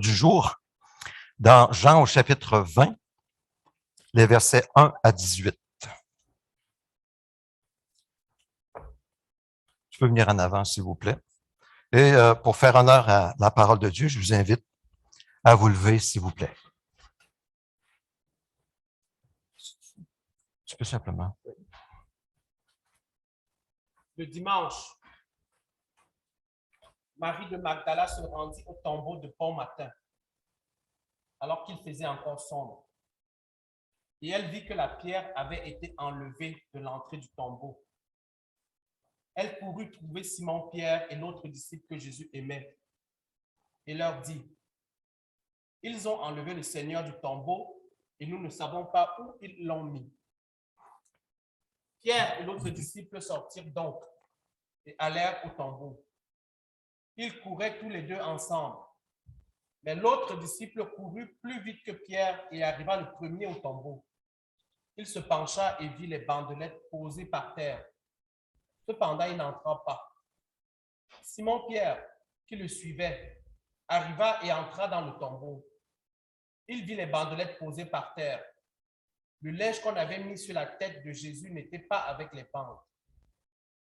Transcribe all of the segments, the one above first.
Du jour, dans Jean au chapitre 20, les versets 1 à 18. Tu peux venir en avant, s'il vous plaît. Et pour faire honneur à la parole de Dieu, je vous invite à vous lever, s'il vous plaît. Tu peux simplement. Le dimanche, Marie de Magdala se rendit au tombeau de bon matin, alors qu'il faisait encore sombre. Et elle vit que la pierre avait été enlevée de l'entrée du tombeau. Elle courut trouver Simon-Pierre et l'autre disciple que Jésus aimait, et leur dit, « Ils ont enlevé le Seigneur du tombeau, et nous ne savons pas où ils l'ont mis. » Pierre et l'autre disciple sortirent donc et allèrent au tombeau. Ils couraient tous les deux ensemble. Mais l'autre disciple courut plus vite que Pierre et arriva le premier au tombeau. Il se pencha et vit les bandelettes posées par terre. Cependant, il n'entra pas. Simon-Pierre, qui le suivait, arriva et entra dans le tombeau. Il vit les bandelettes posées par terre. Le linge qu'on avait mis sur la tête de Jésus n'était pas avec les bandes,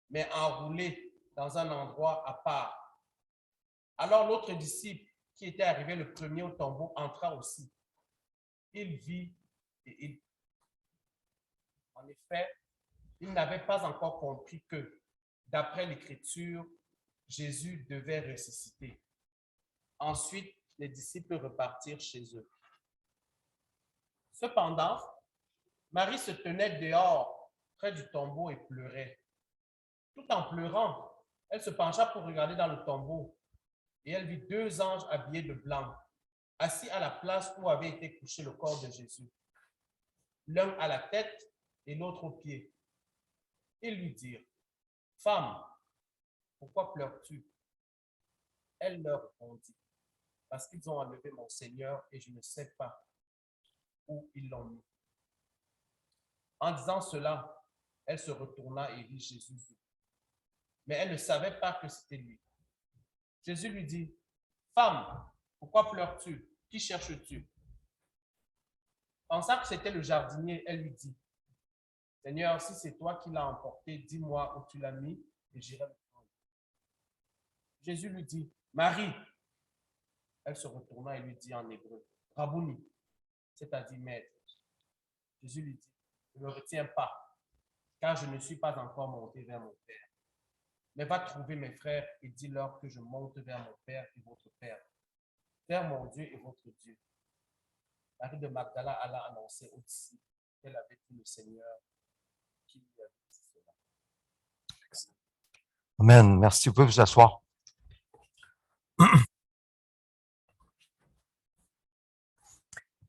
mais enroulé dans un endroit à part. Alors l'autre disciple, qui était arrivé le premier au tombeau, entra aussi. Il vit et il... En effet, il n'avait pas encore compris que, d'après l'Écriture, Jésus devait ressusciter. Ensuite, les disciples repartirent chez eux. Cependant, Marie se tenait dehors, près du tombeau, et pleurait. Tout en pleurant, elle se pencha pour regarder dans le tombeau, et elle vit deux anges habillés de blanc, assis à la place où avait été couché le corps de Jésus, l'un à la tête et l'autre aux pieds. Ils lui dirent, « Femme, pourquoi pleures-tu » Elle leur répondit, « Parce qu'ils ont enlevé mon Seigneur et je ne sais pas où ils l'ont mis. » En disant cela, elle se retourna et vit Jésus. Mais elle ne savait pas que c'était lui. Jésus lui dit, « Femme, pourquoi pleures-tu? Qui cherches-tu? » Pensant que c'était le jardinier, elle lui dit, « Seigneur, si c'est toi qui l'as emporté, dis-moi où tu l'as mis et j'irai le prendre. » Jésus lui dit, « Marie. » Elle se retourna et lui dit en hébreu, « Rabouni », c'est-à-dire maître. Jésus lui dit, « Ne me retiens pas, car je ne suis pas encore monté vers mon Père. Mais va trouver mes frères et dis-leur que je monte vers mon Père et votre Père, vers mon Dieu et votre Dieu. » Marie de Magdala alla annoncer aux disciples qu'elle avait vu le Seigneur qui lui avait dit cela. Amen. Merci. Vous pouvez vous asseoir.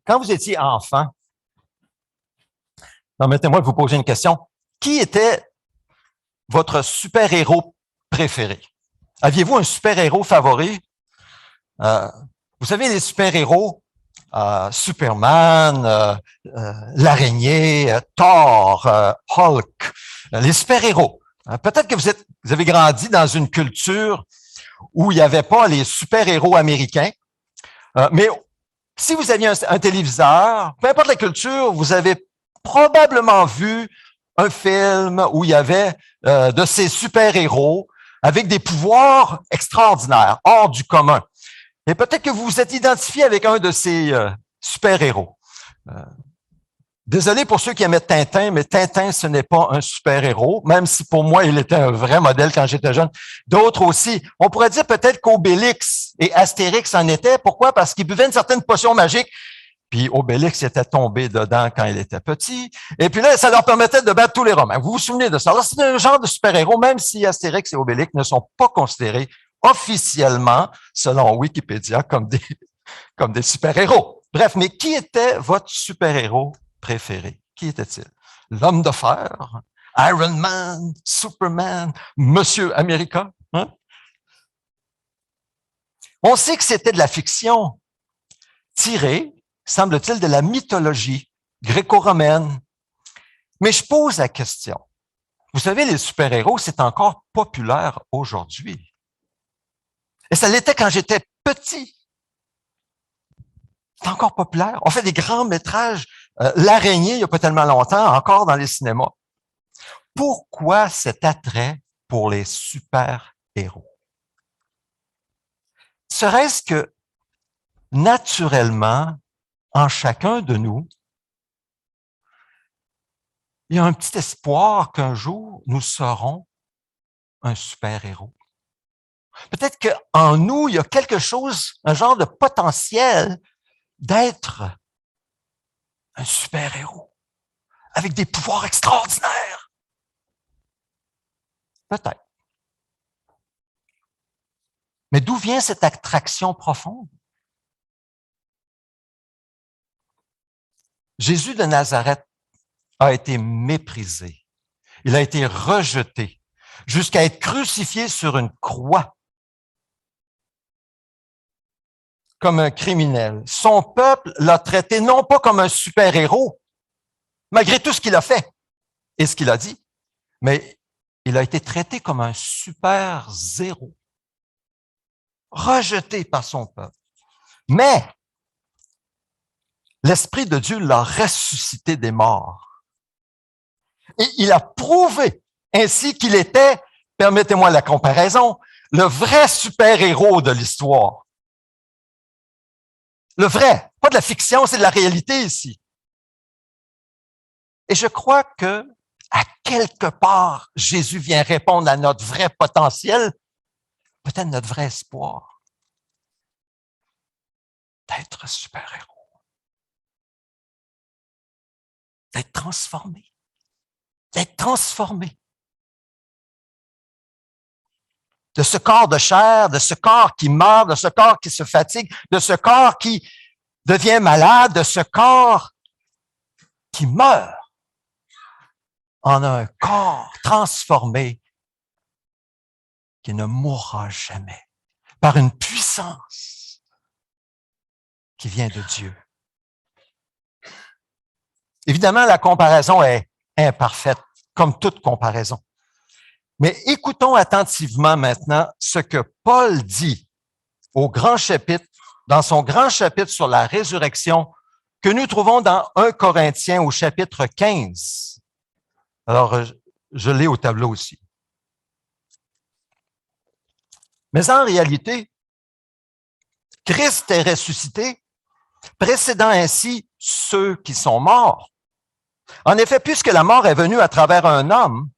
Quand vous étiez enfant, permettez-moi de vous poser une question. Qui était votre super-héros préféré? Aviez-vous un super-héros favori? Vous savez, les super-héros, Superman, l'araignée, Thor, Hulk, les super-héros. Peut-être que vous avez grandi dans une culture où il n'y avait pas les super-héros américains, mais si vous aviez un téléviseur, peu importe la culture, vous avez probablement vu un film où il y avait de ces super-héros avec des pouvoirs extraordinaires, hors du commun. Et peut-être que vous vous êtes identifié avec un de ces super-héros. Désolé pour ceux qui aimaient Tintin, mais Tintin, ce n'est pas un super-héros, même si pour moi, il était un vrai modèle quand j'étais jeune. D'autres aussi. On pourrait dire peut-être qu'Obélix et Astérix en étaient. Pourquoi? Parce qu'ils buvaient une certaine potion magique, puis Obélix était tombé dedans quand il était petit. Et puis là, ça leur permettait de battre tous les Romains. Vous vous souvenez de ça? Alors, c'est un genre de super-héros, même si Astérix et Obélix ne sont pas considérés officiellement, selon Wikipédia, comme des super-héros. Bref, mais qui était votre super-héros préféré? Qui était-il? L'homme de fer? Iron Man? Superman? Monsieur America? Hein? On sait que c'était de la fiction tirée, semble-t-il, de la mythologie gréco-romaine. Mais je pose la question. Vous savez, les super-héros, c'est encore populaire aujourd'hui. Et ça l'était quand j'étais petit. C'est encore populaire. On fait des grands métrages. L'araignée, il n'y a pas tellement longtemps, encore dans les cinémas. Pourquoi cet attrait pour les super-héros? Serait-ce que, naturellement, en chacun de nous, il y a un petit espoir qu'un jour, nous serons un super-héros. Peut-être qu'en nous, il y a quelque chose, un genre de potentiel d'être un super-héros avec des pouvoirs extraordinaires. Peut-être. Mais d'où vient cette attraction profonde? Jésus de Nazareth a été méprisé. Il a été rejeté jusqu'à être crucifié sur une croix comme un criminel. Son peuple l'a traité non pas comme un super-héros, malgré tout ce qu'il a fait et ce qu'il a dit, mais il a été traité comme un super-zéro, rejeté par son peuple. Mais l'Esprit de Dieu l'a ressuscité des morts. Et il a prouvé ainsi qu'il était, permettez-moi la comparaison, le vrai super-héros de l'histoire. Le vrai, pas de la fiction, c'est de la réalité ici. Et je crois que, à quelque part, Jésus vient répondre à notre vrai potentiel, peut-être notre vrai espoir, d'être super-héros, d'être transformé. D'être transformé. De ce corps de chair, de ce corps qui meurt, de ce corps qui se fatigue, de ce corps qui devient malade, de ce corps qui meurt en un corps transformé qui ne mourra jamais par une puissance qui vient de Dieu. Évidemment, la comparaison est imparfaite, comme toute comparaison. Mais écoutons attentivement maintenant ce que Paul dit au grand chapitre, dans son grand chapitre sur la résurrection, que nous trouvons dans 1 Corinthiens au chapitre 15. Alors, je l'ai au tableau aussi. Mais en réalité, Christ est ressuscité, précédant ainsi ceux qui sont morts. En effet, puisque la mort est venue à travers un homme,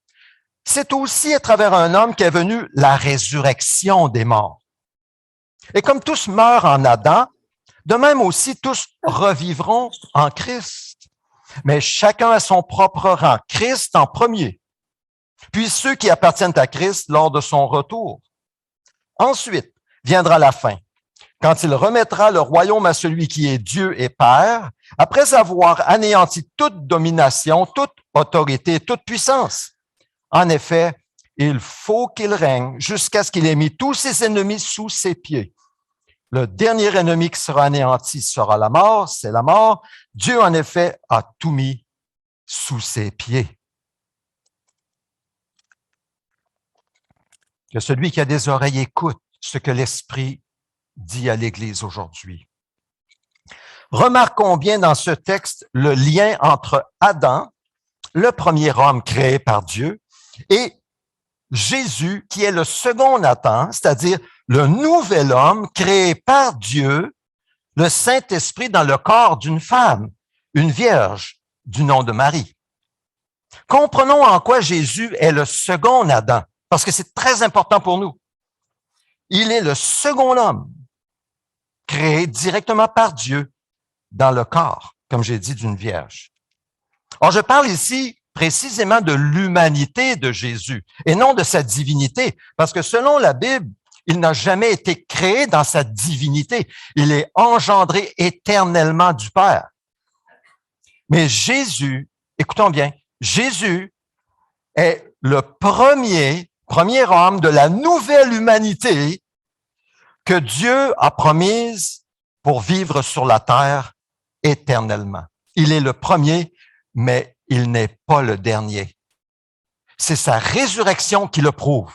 c'est aussi à travers un homme qu'est venue la résurrection des morts. Et comme tous meurent en Adam, de même aussi tous revivront en Christ. Mais chacun à son propre rang. Christ en premier, puis ceux qui appartiennent à Christ lors de son retour. Ensuite viendra la fin, quand il remettra le royaume à celui qui est Dieu et Père, après avoir anéanti toute domination, toute autorité, toute puissance. En effet, il faut qu'il règne jusqu'à ce qu'il ait mis tous ses ennemis sous ses pieds. Le dernier ennemi qui sera anéanti sera la mort, c'est la mort. Dieu, en effet, a tout mis sous ses pieds. Que celui qui a des oreilles écoute ce que l'Esprit dit à l'Église aujourd'hui. Remarquons bien dans ce texte le lien entre Adam, le premier homme créé par Dieu, et Jésus, qui est le second Adam, c'est-à-dire le nouvel homme créé par Dieu, le Saint-Esprit dans le corps d'une femme, une vierge du nom de Marie. Comprenons en quoi Jésus est le second Adam, parce que c'est très important pour nous. Il est le second homme créé directement par Dieu dans le corps, comme j'ai dit, d'une vierge. Or, je parle ici précisément de l'humanité de Jésus et non de sa divinité, parce que selon la Bible, il n'a jamais été créé dans sa divinité. Il est engendré éternellement du Père. Mais Jésus, écoutons bien, Jésus est le premier homme de la nouvelle humanité que Dieu a promise pour vivre sur la terre éternellement. Il est le premier, mais il n'est pas le dernier. C'est sa résurrection qui le prouve,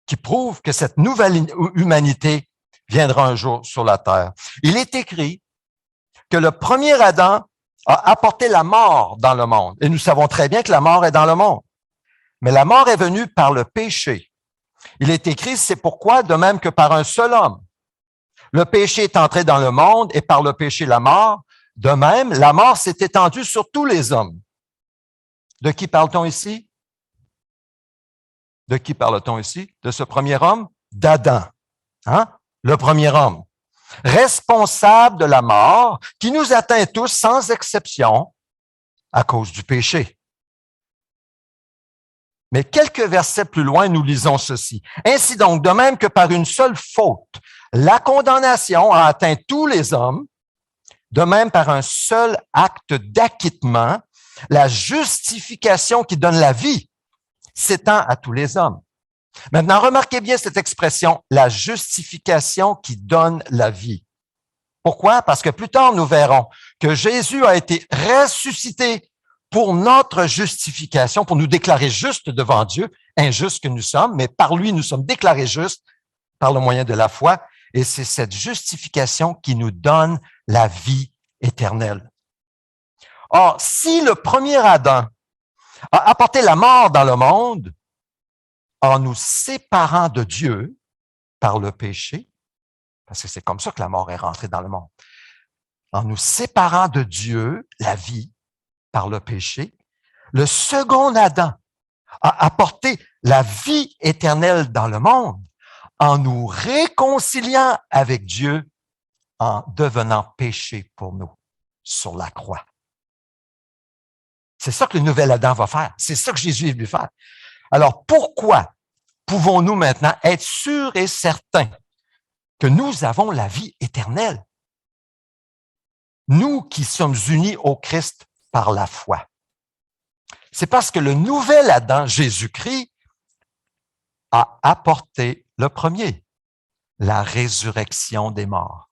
qui prouve que cette nouvelle humanité viendra un jour sur la terre. Il est écrit que le premier Adam a apporté la mort dans le monde. Et nous savons très bien que la mort est dans le monde. Mais la mort est venue par le péché. Il est écrit, c'est pourquoi, de même que par un seul homme, le péché est entré dans le monde et par le péché la mort, de même, la mort s'est étendue sur tous les hommes. De qui parle-t-on ici? De qui parle-t-on ici? De ce premier homme? D'Adam. Hein? Le premier homme. Responsable de la mort qui nous atteint tous sans exception à cause du péché. Mais quelques versets plus loin, nous lisons ceci. Ainsi donc, de même que par une seule faute, la condamnation a atteint tous les hommes, de même par un seul acte d'acquittement, la justification qui donne la vie s'étend à tous les hommes. Maintenant, remarquez bien cette expression, la justification qui donne la vie. Pourquoi? Parce que plus tard, nous verrons que Jésus a été ressuscité pour notre justification, pour nous déclarer justes devant Dieu, injustes que nous sommes, mais par lui, nous sommes déclarés justes par le moyen de la foi. Et c'est cette justification qui nous donne la vie éternelle. Or, si le premier Adam a apporté la mort dans le monde en nous séparant de Dieu par le péché, parce que c'est comme ça que la mort est rentrée dans le monde, en nous séparant de Dieu, la vie, par le péché, le second Adam a apporté la vie éternelle dans le monde en nous réconciliant avec Dieu en devenant péché pour nous sur la croix. C'est ça que le nouvel Adam va faire. C'est ça que Jésus est venu faire. Alors, pourquoi pouvons-nous maintenant être sûrs et certains que nous avons la vie éternelle? Nous qui sommes unis au Christ par la foi. C'est parce que le nouvel Adam, Jésus-Christ, a apporté le premier, la résurrection des morts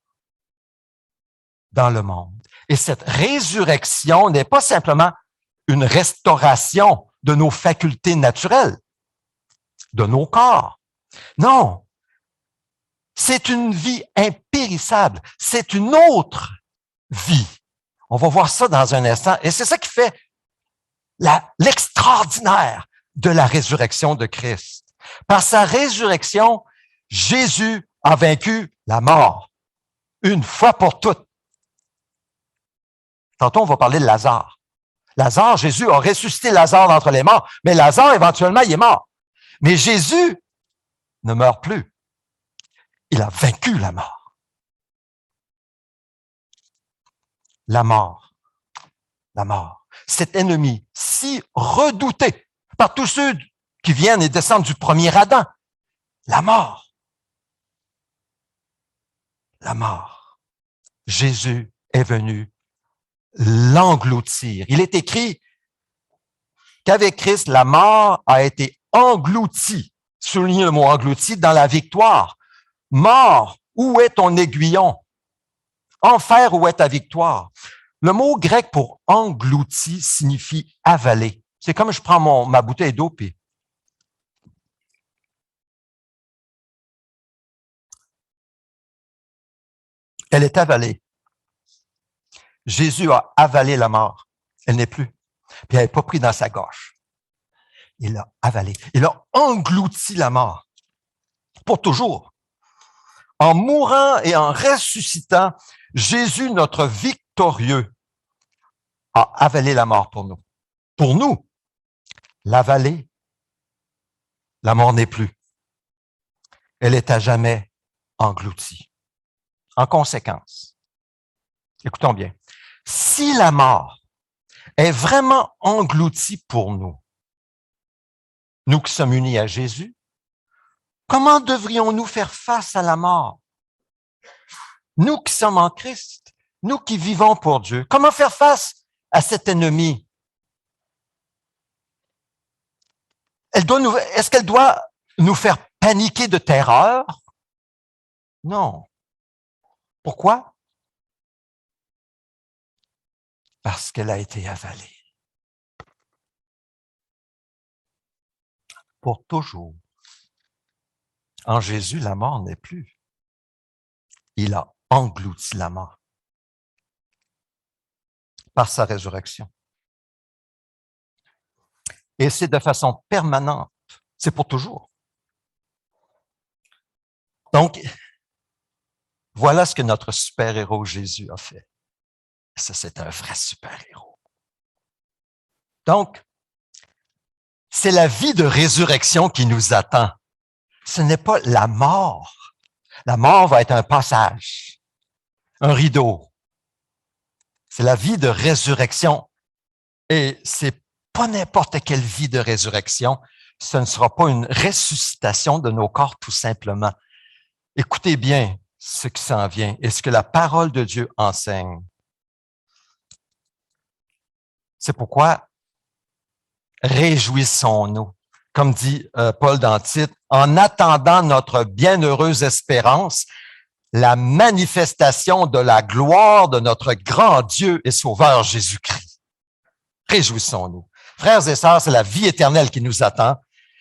dans le monde. Et cette résurrection n'est pas simplement une restauration de nos facultés naturelles, de nos corps. Non, c'est une vie impérissable, c'est une autre vie. On va voir ça dans un instant. Et c'est ça qui fait l'extraordinaire de la résurrection de Christ. Par sa résurrection, Jésus a vaincu la mort une fois pour toutes. Tantôt, on va parler de Lazare. Lazare, Jésus a ressuscité Lazare d'entre les morts, mais Lazare, éventuellement, il est mort. Mais Jésus ne meurt plus. Il a vaincu la mort. La mort. La mort. Cet ennemi si redouté par tous ceux qui viennent et descendent du premier Adam. La mort. La mort. Jésus est venu l'engloutir. Il est écrit qu'avec Christ, la mort a été engloutie. Soulignez le mot englouti dans la victoire. Mort, où est ton aiguillon? Enfer, où est ta victoire? Le mot grec pour englouti signifie avaler. C'est comme je prends ma bouteille d'eau puis elle est avalée. Jésus a avalé la mort. Elle n'est plus. Puis elle n'est pas pris dans sa gorge. Il l'a avalée. Il a englouti la mort. Pour toujours. En mourant et en ressuscitant, Jésus, notre victorieux, a avalé la mort pour nous. Pour nous, l'avaler, la mort n'est plus. Elle est à jamais engloutie. En conséquence, écoutons bien, si la mort est vraiment engloutie pour nous, nous qui sommes unis à Jésus, comment devrions-nous faire face à la mort? Nous qui sommes en Christ, nous qui vivons pour Dieu, comment faire face à cet ennemi? Est-ce qu'elle doit nous faire paniquer de terreur? Non. Pourquoi? Parce qu'elle a été avalée. Pour toujours. En Jésus, la mort n'est plus. Il a englouti la mort. par sa résurrection. Et c'est de façon permanente. C'est pour toujours. Donc, voilà ce que notre super-héros Jésus a fait. Ça, c'est un vrai super-héros. Donc, c'est la vie de résurrection qui nous attend. Ce n'est pas la mort. La mort va être un passage, un rideau. C'est la vie de résurrection. Et c'est pas n'importe quelle vie de résurrection. Ce ne sera pas une ressuscitation de nos corps, tout simplement. Écoutez bien ce qui s'en vient et ce que la parole de Dieu enseigne. C'est pourquoi réjouissons-nous, comme dit Paul dans Tite, en attendant notre bienheureuse espérance, la manifestation de la gloire de notre grand Dieu et Sauveur Jésus-Christ. Réjouissons-nous. Frères et sœurs, c'est la vie éternelle qui nous attend.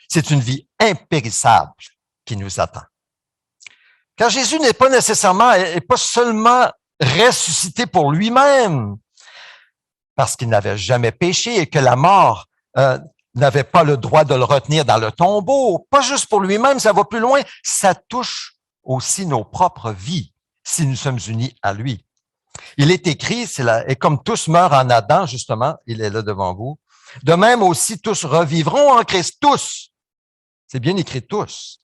C'est une vie impérissable qui nous attend. Car Jésus n'est pas nécessairement, et pas seulement ressuscité pour lui-même, parce qu'il n'avait jamais péché et que la mort n'avait pas le droit de le retenir dans le tombeau. Pas juste pour lui-même, ça va plus loin. Ça touche aussi nos propres vies si nous sommes unis à lui. Il est écrit, et comme tous meurent en Adam, justement, il est là devant vous, de même aussi tous revivront en Christ, tous. C'est bien écrit tous.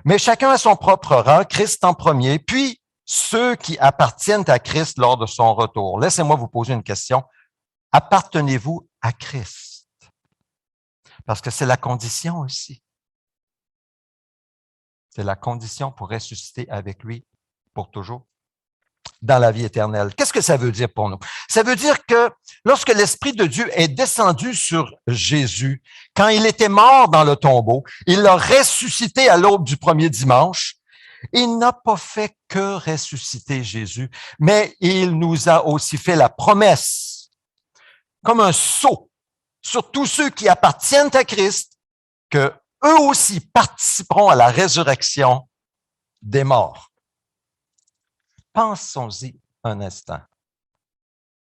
Mais chacun a son propre rang, Christ en premier, puis ceux qui appartiennent à Christ lors de son retour. Laissez-moi vous poser une question. Appartenez-vous à Christ? Parce que c'est la condition aussi. C'est la condition pour ressusciter avec lui pour toujours dans la vie éternelle. Qu'est-ce que ça veut dire pour nous? Ça veut dire que lorsque l'Esprit de Dieu est descendu sur Jésus, quand il était mort dans le tombeau, il l'a ressuscité à l'aube du premier dimanche. Il n'a pas fait que ressusciter Jésus, mais il nous a aussi fait la promesse, comme un sceau, sur tous ceux qui appartiennent à Christ, que eux aussi participeront à la résurrection des morts. Pensons-y un instant.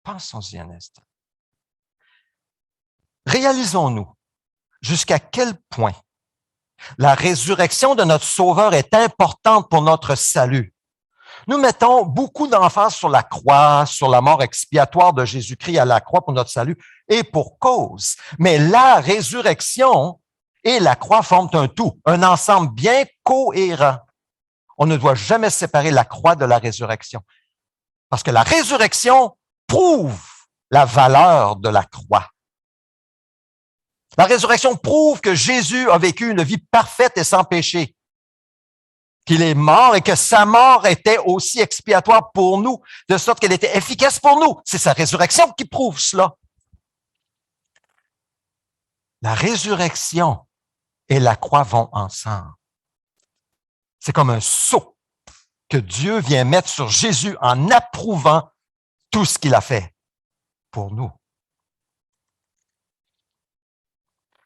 Pensons-y un instant. Réalisons-nous jusqu'à quel point la résurrection de notre Sauveur est importante pour notre salut. Nous mettons beaucoup d'emphase sur la croix, sur la mort expiatoire de Jésus-Christ à la croix pour notre salut, et pour cause. Mais la résurrection et la croix forment un tout, un ensemble bien cohérent. On ne doit jamais séparer la croix de la résurrection. Parce que la résurrection prouve la valeur de la croix. La résurrection prouve que Jésus a vécu une vie parfaite et sans péché. Qu'il est mort et que sa mort était aussi expiatoire pour nous, de sorte qu'elle était efficace pour nous. C'est sa résurrection qui prouve cela. La résurrection et la croix vont ensemble. C'est comme un sceau que Dieu vient mettre sur Jésus en approuvant tout ce qu'il a fait pour nous.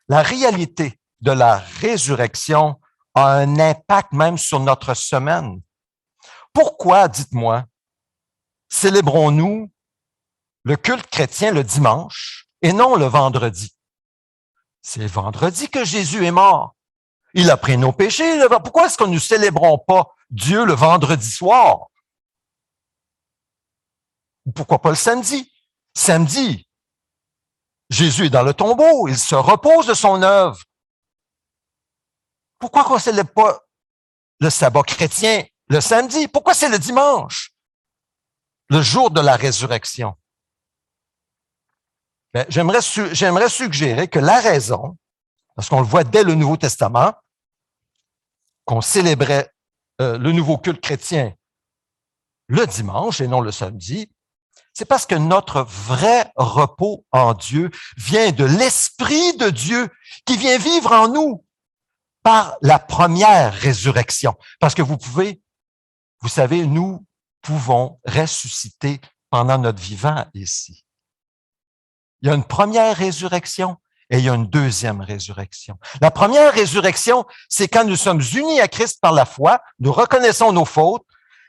La réalité de la résurrection a un impact même sur notre semaine. Pourquoi, dites-moi, célébrons-nous le culte chrétien le dimanche et non le vendredi? C'est vendredi que Jésus est mort. Il a pris nos péchés. Pourquoi est-ce que nous ne célébrons pas Dieu le vendredi soir? Pourquoi pas le samedi? Samedi, Jésus est dans le tombeau. Il se repose de son œuvre. Pourquoi qu'on ne célèbre pas le sabbat chrétien le samedi? Pourquoi c'est le dimanche, le jour de la résurrection? Ben, j'aimerais suggérer que la raison, parce qu'on le voit dès le Nouveau Testament, qu'on célébrait le nouveau culte chrétien le dimanche et non le samedi, c'est parce que notre vrai repos en Dieu vient de l'Esprit de Dieu qui vient vivre en nous par la première résurrection. Parce que vous savez, nous pouvons ressusciter pendant notre vivant ici. Il y a une première résurrection et il y a une deuxième résurrection. La première résurrection, c'est quand nous sommes unis à Christ par la foi, nous reconnaissons nos fautes,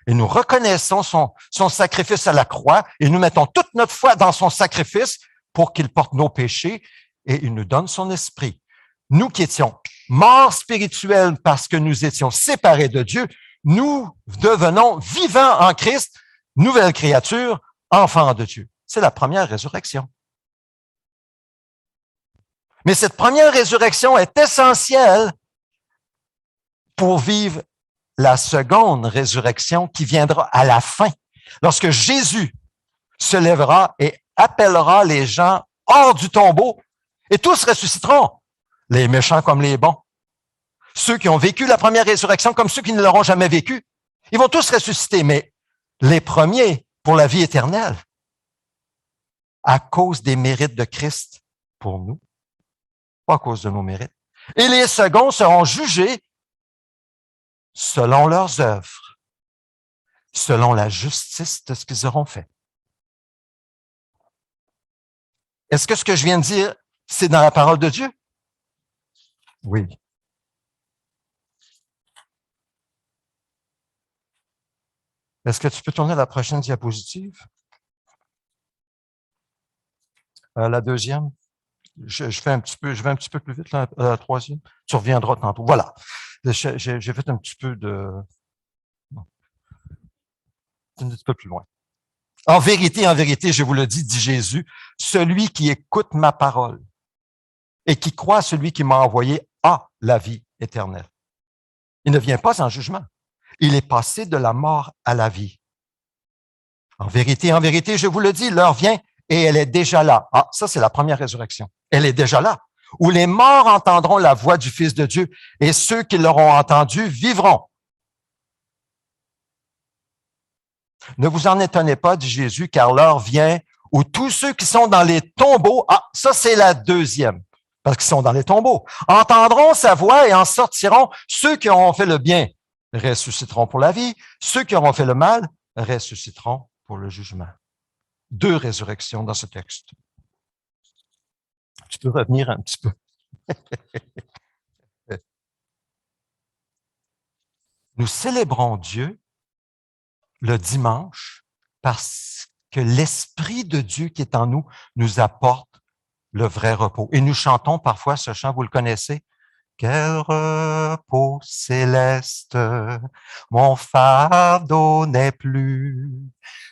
et nous reconnaissons son sacrifice à la croix et nous mettons toute notre foi dans son sacrifice pour qu'il porte nos péchés et il nous donne son esprit. Nous qui étions morts spirituels parce que nous étions séparés de Dieu, nous devenons vivants en Christ, nouvelles créatures, enfants de Dieu. C'est la première résurrection. Mais cette première résurrection est essentielle pour vivre la seconde résurrection qui viendra à la fin, lorsque Jésus se lèvera et appellera les gens hors du tombeau et tous ressusciteront, les méchants comme les bons. Ceux qui ont vécu la première résurrection comme ceux qui ne l'auront jamais vécu, ils vont tous ressusciter, mais les premiers pour la vie éternelle, à cause des mérites de Christ pour nous, pas à cause de nos mérites. Et les seconds seront jugés selon leurs œuvres, selon la justice de ce qu'ils auront fait. Est-ce que je viens de dire, c'est dans la parole de Dieu? Oui. Est-ce que tu peux tourner la prochaine diapositive? La deuxième? Je vais un petit peu plus vite, la troisième. Tu reviendras tantôt. Voilà. J'ai fait un petit peu de... Un petit peu plus loin. En vérité, je vous le dis, dit Jésus, celui qui écoute ma parole et qui croit à celui qui m'a envoyé a la vie éternelle. Il ne vient pas en jugement. Il est passé de la mort à la vie. En vérité, je vous le dis, l'heure vient et elle est déjà là. Ah, ça, c'est la première résurrection. Elle est déjà là. Où les morts entendront la voix du Fils de Dieu et ceux qui l'auront entendu vivront. Ne vous en étonnez pas, dit Jésus, car l'heure vient où tous ceux qui sont dans les tombeaux, ah, ça, c'est la deuxième, parce qu'ils sont dans les tombeaux, entendront sa voix et en sortiront. Ceux qui auront fait le bien ressusciteront pour la vie. Ceux qui auront fait le mal ressusciteront pour le jugement. 2 résurrections dans ce texte. Tu peux revenir un petit peu. Nous célébrons Dieu le dimanche parce que l'Esprit de Dieu qui est en nous nous apporte le vrai repos. Et nous chantons parfois ce chant, vous le connaissez. Quel repos céleste, mon fardeau n'est plus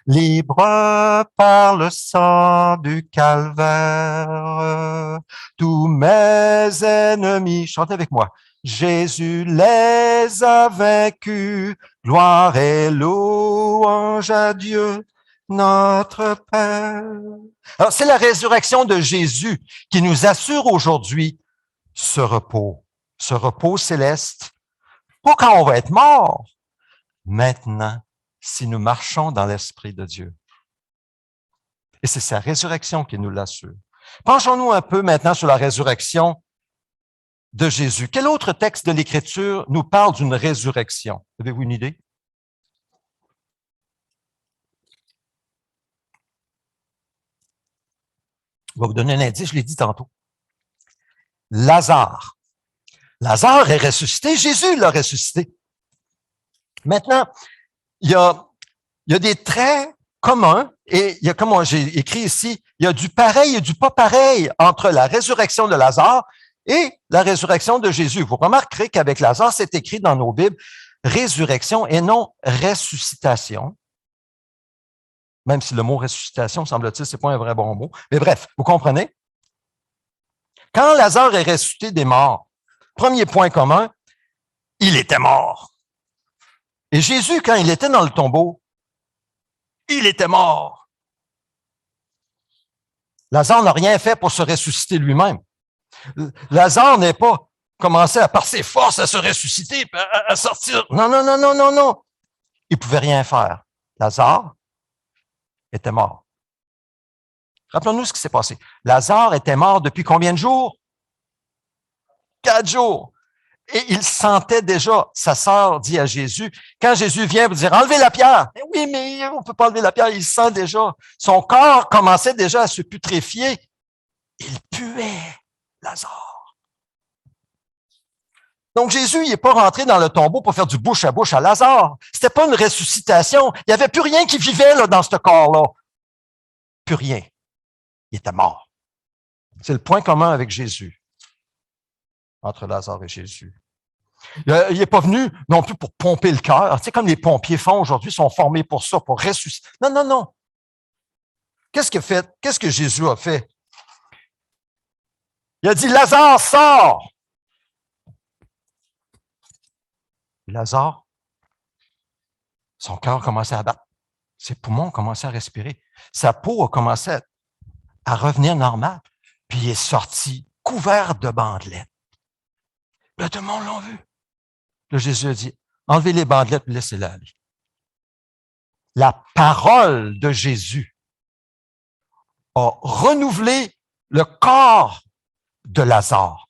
libre par le sang du calvaire. Tous mes ennemis, chantez avec moi, Jésus les a vaincus, gloire et louange à Dieu, notre Père. Alors, c'est la résurrection de Jésus qui nous assure aujourd'hui ce repos céleste, pas quand on va être mort, maintenant, si nous marchons dans l'Esprit de Dieu. Et c'est sa résurrection qui nous l'assure. Penchons-nous un peu maintenant sur la résurrection de Jésus. Quel autre texte de l'Écriture nous parle d'une résurrection? Avez-vous une idée? Je vais vous donner un indice, je l'ai dit tantôt. Lazare. Lazare est ressuscité, Jésus l'a ressuscité. Maintenant, il y a des traits communs et il y a, comme j'ai écrit ici, il y a du pareil et du pas pareil entre la résurrection de Lazare et la résurrection de Jésus. Vous remarquerez qu'avec Lazare, c'est écrit dans nos Bibles résurrection et non ressuscitation. Même si le mot ressuscitation, semble-t-il, c'est pas un vrai bon mot. Mais bref, vous comprenez? Quand Lazare est ressuscité des morts, premier point commun, il était mort. Et Jésus, quand il était dans le tombeau, il était mort. Lazare n'a rien fait pour se ressusciter lui-même. Lazare n'est pas commencé par ses forces à se ressusciter, à sortir. Non. Il pouvait rien faire. Lazare était mort. Rappelons-nous ce qui s'est passé. Lazare était mort depuis combien de jours? 4 jours. Et il sentait déjà, sa sœur dit à Jésus, quand Jésus vient pour dire, enlevez la pierre. Oui, mais on ne peut pas enlever la pierre, il sent déjà. Son corps commençait déjà à se putréfier. Il puait, Lazare. Donc, Jésus, il n'est pas rentré dans le tombeau pour faire du bouche à bouche à Lazare. C'était pas une ressuscitation. Il n'y avait plus rien qui vivait là, dans ce corps-là. Plus rien. Il était mort. C'est le point commun avec Jésus, entre Lazare et Jésus. Il n'est pas venu non plus pour pomper le cœur. Tu sais, comme les pompiers font aujourd'hui, sont formés pour ça, pour ressusciter. Non, non, non. Qu'est-ce que Jésus a fait? Il a dit, Lazare, sors! Lazare, son cœur commençait à battre. Ses poumons commençaient à respirer. Sa peau a commencé à revenir normale. Puis il est sorti couvert de bandelettes. Là, tout le monde l'a vu. Là, Jésus a dit, enlevez les bandelettes et laissez-les aller. La parole de Jésus a renouvelé le corps de Lazare,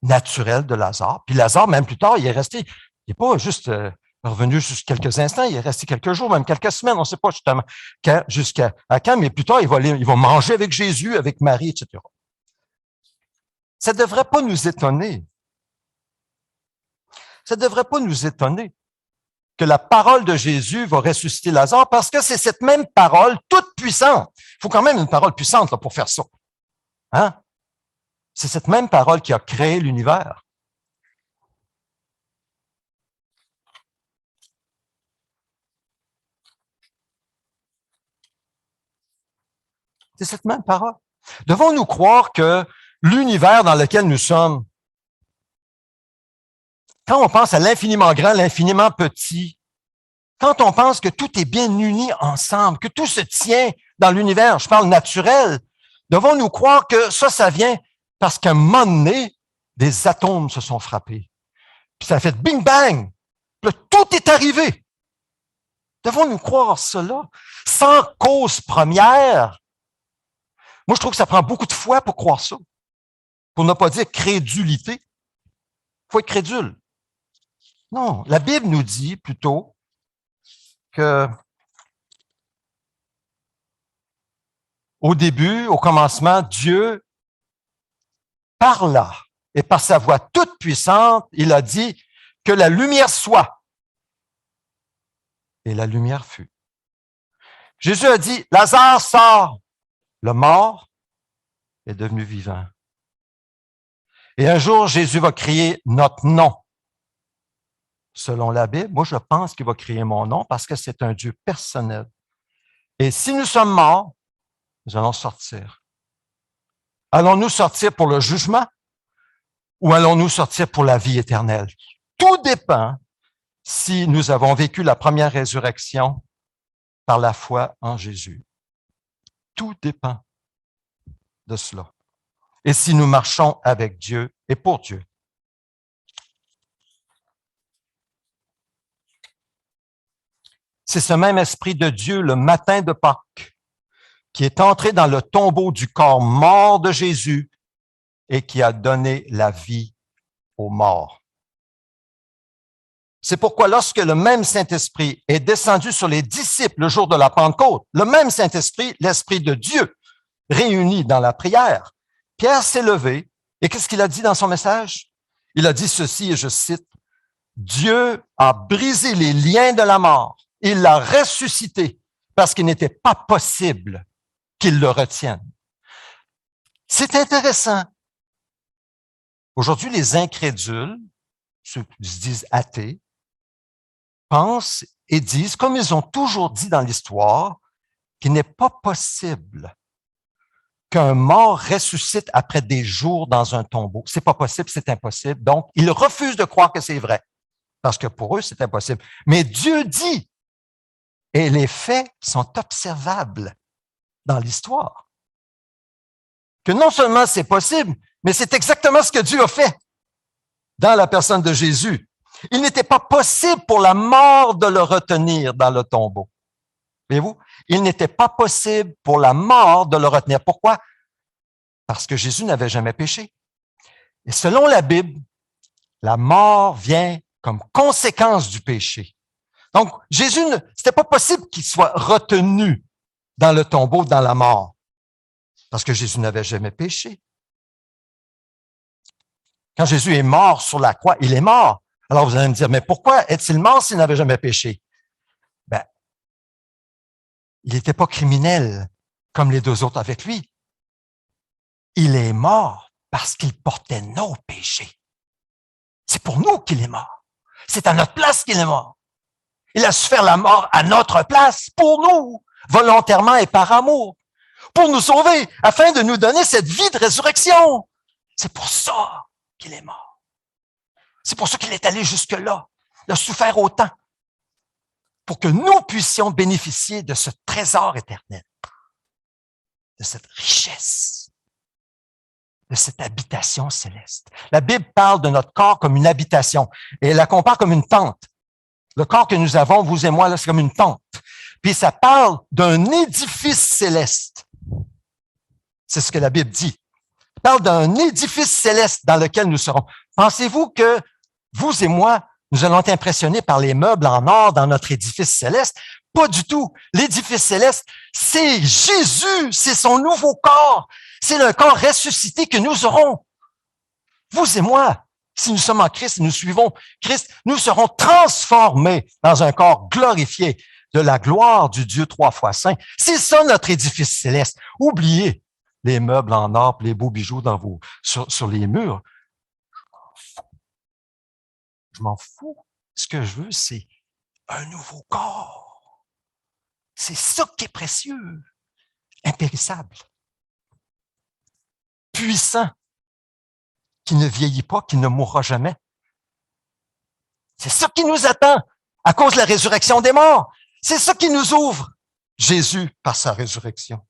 naturel de Lazare. Puis Lazare, même plus tard, il est resté, il n'est pas juste revenu juste quelques instants, il est resté quelques jours, même quelques semaines, on ne sait pas justement jusqu'à quand, mais plus tard, il va manger avec Jésus, avec Marie, etc. Ça ne devrait pas nous étonner. Ça ne devrait pas nous étonner que la parole de Jésus va ressusciter Lazare parce que c'est cette même parole toute puissante. Il faut quand même une parole puissante là, pour faire ça. Hein? C'est cette même parole qui a créé l'univers. C'est cette même parole. Devons-nous croire que l'univers dans lequel nous sommes, quand on pense à l'infiniment grand, l'infiniment petit, quand on pense que tout est bien uni ensemble, que tout se tient dans l'univers, je parle naturel, devons-nous croire que ça vient parce qu'à un moment donné, des atomes se sont frappés. Puis ça a fait bing bang. Puis là, tout est arrivé. Devons-nous croire cela sans cause première? Moi, je trouve que ça prend beaucoup de foi pour croire ça. Pour ne pas dire crédulité. Il faut être crédule. Non, la Bible nous dit plutôt que au début, au commencement, Dieu parla et par sa voix toute puissante, il a dit que la lumière soit. Et la lumière fut. Jésus a dit, Lazare sort. Le mort est devenu vivant. Et un jour, Jésus va crier notre nom. Selon la Bible, moi, je pense qu'il va crier mon nom parce que c'est un Dieu personnel. Et si nous sommes morts, nous allons sortir. Allons-nous sortir pour le jugement ou allons-nous sortir pour la vie éternelle? Tout dépend si nous avons vécu la première résurrection par la foi en Jésus. Tout dépend de cela. Et si nous marchons avec Dieu et pour Dieu. C'est ce même esprit de Dieu, le matin de Pâques, qui est entré dans le tombeau du corps mort de Jésus et qui a donné la vie aux morts. C'est pourquoi lorsque le même Saint-Esprit est descendu sur les disciples le jour de la Pentecôte, le même Saint-Esprit, l'Esprit de Dieu, réuni dans la prière, Pierre s'est levé et qu'est-ce qu'il a dit dans son message? Il a dit ceci, et je cite, « Dieu a brisé les liens de la mort. Il l'a ressuscité parce qu'il n'était pas possible qu'il le retienne. » C'est intéressant. Aujourd'hui, les incrédules, ceux qui se disent athées, pensent et disent, comme ils ont toujours dit dans l'histoire, qu'il n'est pas possible qu'un mort ressuscite après des jours dans un tombeau. C'est pas possible, c'est impossible. Donc, ils refusent de croire que c'est vrai, parce que pour eux, c'est impossible. Mais Dieu dit, et les faits sont observables dans l'histoire, que non seulement c'est possible, mais c'est exactement ce que Dieu a fait dans la personne de Jésus. Il n'était pas possible pour la mort de le retenir dans le tombeau. Voyez-vous? Il n'était pas possible pour la mort de le retenir. Pourquoi? Parce que Jésus n'avait jamais péché. Et selon la Bible, la mort vient comme conséquence du péché. Donc, Jésus, c'était pas possible qu'il soit retenu dans le tombeau, dans la mort, parce que Jésus n'avait jamais péché. Quand Jésus est mort sur la croix, il est mort. Alors vous allez me dire, mais pourquoi est-il mort s'il n'avait jamais péché? Ben, il n'était pas criminel comme les deux autres avec lui. Il est mort parce qu'il portait nos péchés. C'est pour nous qu'il est mort. C'est à notre place qu'il est mort. Il a souffert la mort à notre place, pour nous, volontairement et par amour, pour nous sauver, afin de nous donner cette vie de résurrection. C'est pour ça qu'il est mort. C'est pour ça qu'il est allé jusque-là. Il a souffert autant pour que nous puissions bénéficier de ce trésor éternel, de cette richesse, de cette habitation céleste. La Bible parle de notre corps comme une habitation et elle la compare comme une tente. Le corps que nous avons, vous et moi, là, c'est comme une tente. Puis ça parle d'un édifice céleste. C'est ce que la Bible dit. Elle parle d'un édifice céleste dans lequel nous serons. Pensez-vous que vous et moi, nous allons être impressionnés par les meubles en or dans notre édifice céleste? Pas du tout. L'édifice céleste, c'est Jésus, c'est son nouveau corps. C'est le corps ressuscité que nous aurons. Vous et moi, si nous sommes en Christ et nous suivons Christ, nous serons transformés dans un corps glorifié de la gloire du Dieu trois fois saint. C'est ça notre édifice céleste. Oubliez les meubles en or, les beaux bijoux sur les murs. Je m'en fous. Ce que je veux, c'est un nouveau corps. C'est ça qui est précieux, impérissable, puissant, qui ne vieillit pas, qui ne mourra jamais. C'est ça qui nous attend à cause de la résurrection des morts. C'est ça qui nous ouvre Jésus par sa résurrection.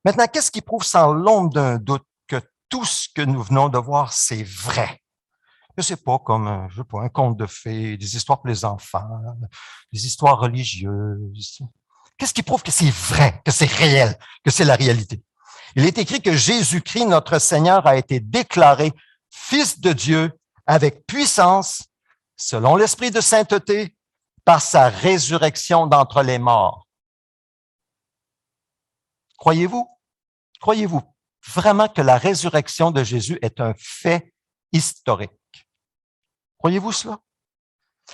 Maintenant, qu'est-ce qui prouve sans l'ombre d'un doute que tout ce que nous venons de voir, c'est vrai? Que c'est pas comme, je sais pas, un conte de fées, des histoires pour les enfants, des histoires religieuses. Qu'est-ce qui prouve que c'est vrai, que c'est réel, que c'est la réalité? Il est écrit que Jésus-Christ, notre Seigneur, a été déclaré Fils de Dieu avec puissance, selon l'Esprit de sainteté, par sa résurrection d'entre les morts. Croyez-vous vraiment que la résurrection de Jésus est un fait historique? Croyez-vous cela?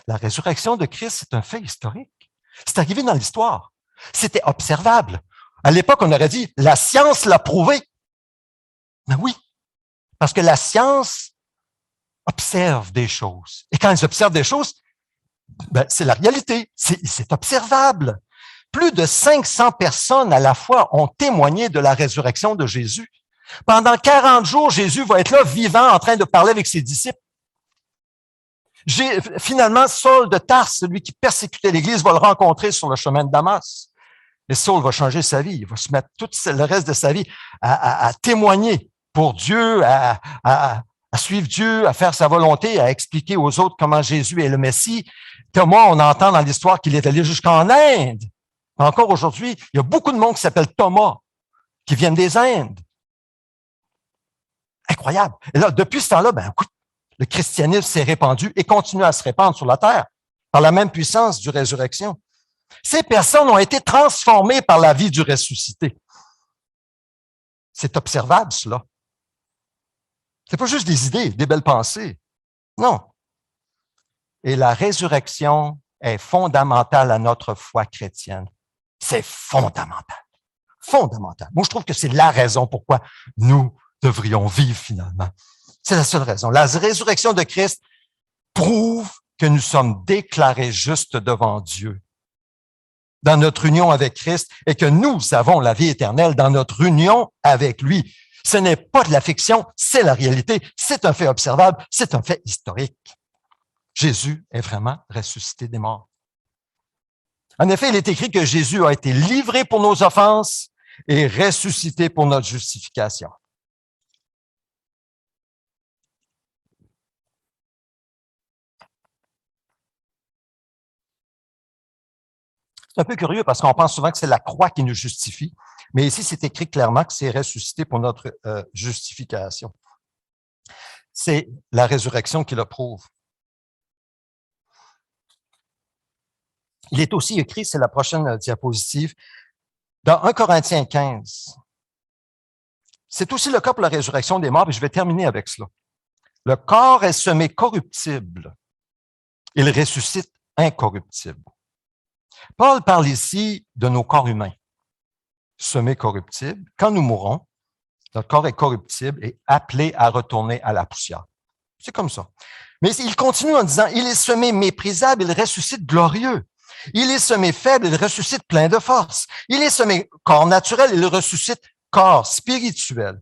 La résurrection de Christ, c'est un fait historique. C'est arrivé dans l'histoire. C'était observable. À l'époque, on aurait dit, la science l'a prouvé. Mais oui, parce que la science observe des choses. Et quand ils observent des choses, ben, c'est la réalité. C'est observable. Plus de 500 personnes à la fois ont témoigné de la résurrection de Jésus. Pendant 40 jours, Jésus va être là, vivant, en train de parler avec ses disciples. Finalement, Saul de Tarse, celui qui persécutait l'Église, va le rencontrer sur le chemin de Damas. Et Saul va changer sa vie. Il va se mettre tout le reste de sa vie à témoigner pour Dieu, à suivre Dieu, à faire sa volonté, à expliquer aux autres comment Jésus est le Messie. Thomas, on entend dans l'histoire qu'il est allé jusqu'en Inde. Encore aujourd'hui, il y a beaucoup de monde qui s'appelle Thomas, qui viennent des Indes. Incroyable. Et là, depuis ce temps-là, ben, écoute, le christianisme s'est répandu et continue à se répandre sur la terre par la même puissance du résurrection. Ces personnes ont été transformées par la vie du ressuscité. C'est observable, cela. C'est pas juste des idées, des belles pensées. Non. Et la résurrection est fondamentale à notre foi chrétienne. C'est fondamental. Fondamental. Moi, je trouve que c'est la raison pourquoi nous devrions vivre finalement. C'est la seule raison. La résurrection de Christ prouve que nous sommes déclarés justes devant Dieu dans notre union avec Christ et que nous avons la vie éternelle dans notre union avec lui. Ce n'est pas de la fiction, c'est la réalité, c'est un fait observable, c'est un fait historique. Jésus est vraiment ressuscité des morts. En effet, il est écrit que Jésus a été livré pour nos offenses et ressuscité pour notre justification. C'est un peu curieux parce qu'on pense souvent que c'est la croix qui nous justifie, mais ici, c'est écrit clairement que c'est ressuscité pour notre justification. C'est la résurrection qui le prouve. Il est aussi écrit, c'est la prochaine diapositive, dans 1 Corinthiens 15, C'est aussi le cas pour la résurrection des morts, et je vais terminer avec cela. Le corps est semé corruptible. Il ressuscite incorruptible. Paul parle ici de nos corps humains, semés corruptibles. Quand nous mourrons, notre corps est corruptible et appelé à retourner à la poussière. C'est comme ça. Mais il continue en disant, il est semé méprisable, il ressuscite glorieux. Il est semé faible, il ressuscite plein de force. Il est semé corps naturel, il ressuscite corps spirituel.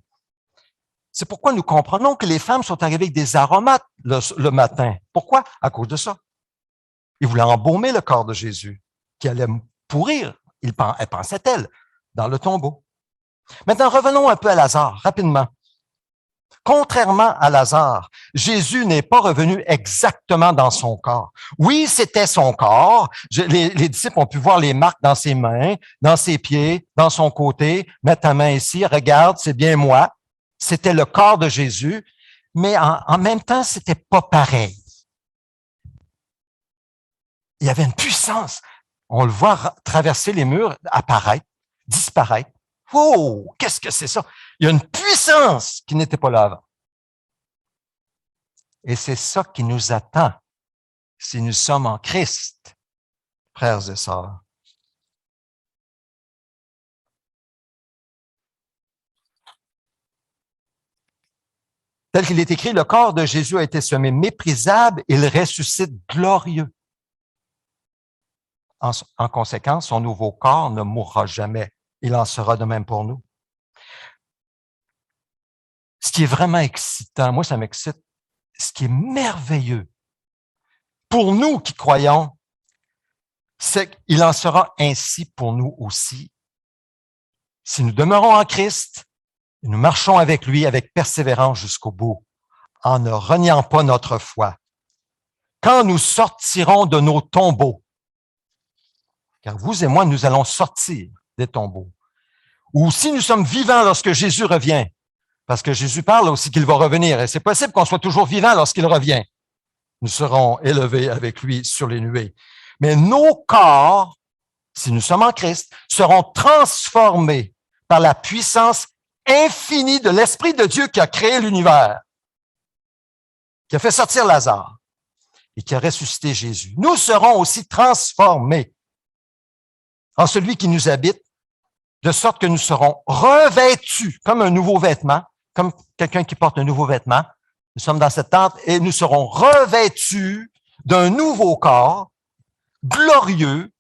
C'est pourquoi nous comprenons que les femmes sont arrivées avec des aromates le matin. Pourquoi? À cause de ça. Ils voulaient embaumer le corps de Jésus, qui allait pourrir, pensait-elle, dans le tombeau. Maintenant, revenons un peu à Lazare, rapidement. Contrairement à Lazare, Jésus n'est pas revenu exactement dans son corps. Oui, c'était son corps. Les disciples ont pu voir les marques dans ses mains, dans ses pieds, dans son côté. Mets ta main ici, regarde, c'est bien moi. C'était le corps de Jésus, mais en même temps, c'était pas pareil. Il y avait une puissance. On le voit traverser les murs, apparaître, disparaître. Oh, qu'est-ce que c'est ça? Il y a une puissance qui n'était pas là avant. Et c'est ça qui nous attend si nous sommes en Christ, frères et sœurs. Tel qu'il est écrit, le corps de Jésus a été semé méprisable, il ressuscite glorieux. En conséquence, son nouveau corps ne mourra jamais. Il en sera de même pour nous. Ce qui est vraiment excitant, moi ça m'excite, ce qui est merveilleux pour nous qui croyons, c'est qu'il en sera ainsi pour nous aussi. Si nous demeurons en Christ, et nous marchons avec lui avec persévérance jusqu'au bout, en ne reniant pas notre foi. Quand nous sortirons de nos tombeaux, car vous et moi, nous allons sortir des tombeaux, ou si nous sommes vivants lorsque Jésus revient, parce que Jésus parle aussi qu'il va revenir, et c'est possible qu'on soit toujours vivant lorsqu'il revient. Nous serons élevés avec lui sur les nuées. Mais nos corps, si nous sommes en Christ, seront transformés par la puissance infinie de l'Esprit de Dieu qui a créé l'univers, qui a fait sortir Lazare et qui a ressuscité Jésus. Nous serons aussi transformés en celui qui nous habite, de sorte que nous serons revêtus comme un nouveau vêtement, comme quelqu'un qui porte un nouveau vêtement. Nous sommes dans cette tente et nous serons revêtus d'un nouveau corps glorieux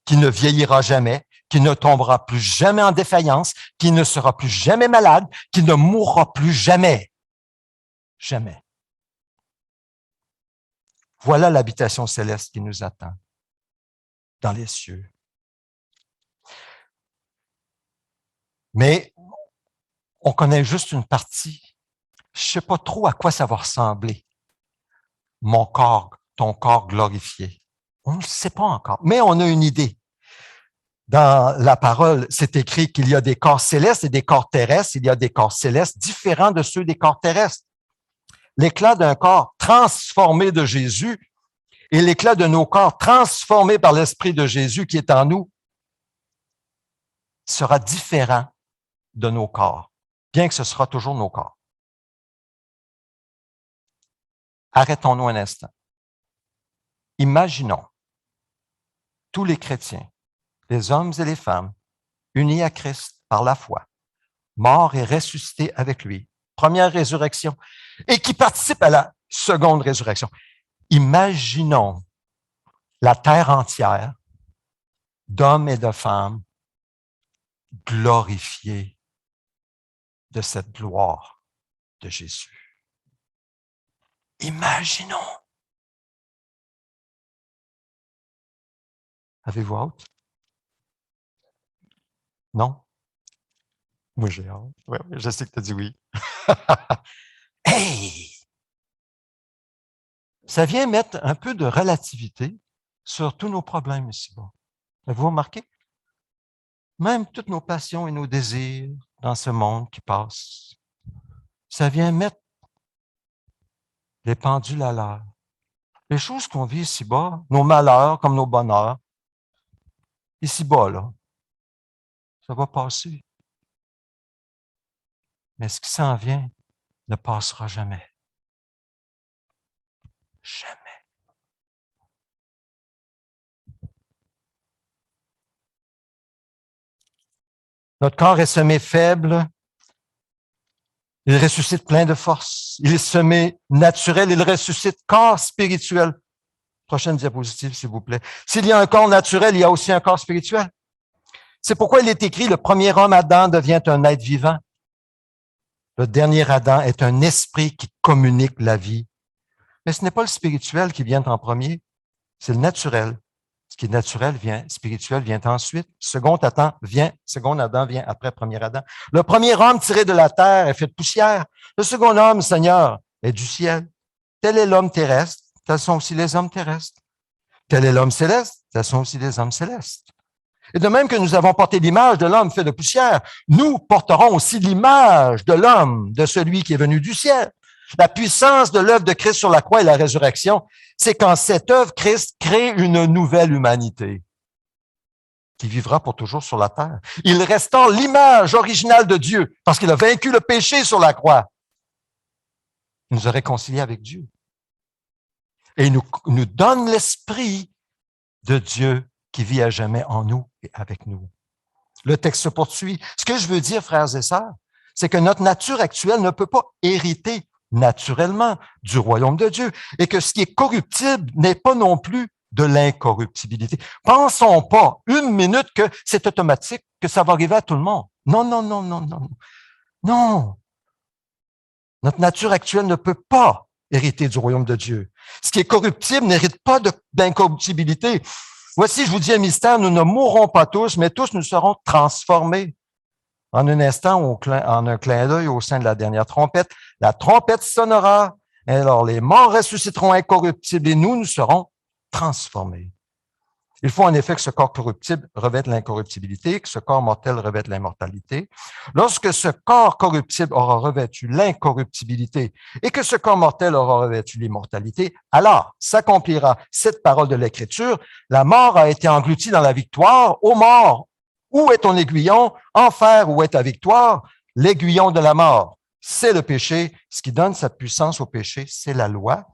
qui ne vieillira jamais, qui ne tombera plus jamais en défaillance, qui ne sera plus jamais malade, qui ne mourra plus jamais. Jamais. Voilà l'habitation céleste qui nous attend dans les cieux. Mais on connaît juste une partie. Je ne sais pas trop à quoi ça va ressembler. Mon corps, ton corps glorifié. On ne le sait pas encore, mais on a une idée. Dans la parole, c'est écrit qu'il y a des corps célestes et des corps terrestres. Il y a des corps célestes différents de ceux des corps terrestres. L'éclat d'un corps transformé de Jésus et l'éclat de nos corps transformés par l'Esprit de Jésus qui est en nous sera différent de nos corps, bien que ce sera toujours nos corps. Arrêtons-nous un instant. Imaginons tous les chrétiens, les hommes et les femmes, unis à Christ par la foi, morts et ressuscités avec lui, première résurrection, et qui participent à la seconde résurrection. Imaginons la terre entière d'hommes et de femmes glorifiés de cette gloire de Jésus. Imaginons. Avez-vous hâte? Non? Moi, j'ai hâte. Oui, je sais que tu as dit oui. Hey! Ça vient mettre un peu de relativité sur tous nos problèmes ici-bas. Avez-vous remarqué? Même toutes nos passions et nos désirs dans ce monde qui passe, ça vient mettre les pendules à l'heure. Les choses qu'on vit ici-bas, nos malheurs comme nos bonheurs, ici-bas, là, ça va passer. Mais ce qui s'en vient ne passera jamais. Jamais. Notre corps est semé faible. Il ressuscite plein de force. Il est semé naturel. Il ressuscite corps spirituel. Prochaine diapositive, s'il vous plaît. S'il y a un corps naturel, il y a aussi un corps spirituel. C'est pourquoi il est écrit, le premier homme, Adam, devient un être vivant. Le dernier Adam est un esprit qui communique la vie. Mais ce n'est pas le spirituel qui vient en premier, c'est le naturel. Ce qui est naturel vient, spirituel vient ensuite. Second Adam vient après premier Adam. Le premier homme tiré de la terre est fait de poussière. Le second homme, Seigneur, est du ciel. Tel est l'homme terrestre, tels sont aussi les hommes terrestres. Tel est l'homme céleste, tels sont aussi les hommes célestes. Et de même que nous avons porté l'image de l'homme fait de poussière, nous porterons aussi l'image de l'homme, de celui qui est venu du ciel. La puissance de l'œuvre de Christ sur la croix et la résurrection, c'est qu'en cette œuvre, Christ crée une nouvelle humanité qui vivra pour toujours sur la terre. Il restaure l'image originale de Dieu parce qu'il a vaincu le péché sur la croix. Il nous a réconciliés avec Dieu. Et il nous donne l'esprit de Dieu qui vit à jamais en nous et avec nous. Le texte se poursuit. Ce que je veux dire, frères et sœurs, c'est que notre nature actuelle ne peut pas hériter naturellement du royaume de Dieu et que ce qui est corruptible n'est pas non plus de l'incorruptibilité. Pensons pas une minute que c'est automatique, que ça va arriver à tout le monde. Non, non, non, non, non. Non. Notre nature actuelle ne peut pas hériter du royaume de Dieu. Ce qui est corruptible n'hérite pas d'incorruptibilité. Voici, je vous dis un mystère, nous ne mourrons pas tous, mais tous nous serons transformés. En un instant, en un clin d'œil au sein de la dernière trompette, la trompette sonnera, et alors les morts ressusciteront incorruptibles et nous serons transformés. Il faut en effet que ce corps corruptible revête l'incorruptibilité, que ce corps mortel revête l'immortalité. Lorsque ce corps corruptible aura revêtu l'incorruptibilité et que ce corps mortel aura revêtu l'immortalité, alors s'accomplira cette parole de l'Écriture, la mort a été engloutie dans la victoire. Ô mort, où est ton aiguillon? Enfer, où est ta victoire? L'aiguillon de la mort, c'est le péché. Ce qui donne sa puissance au péché, c'est la loi.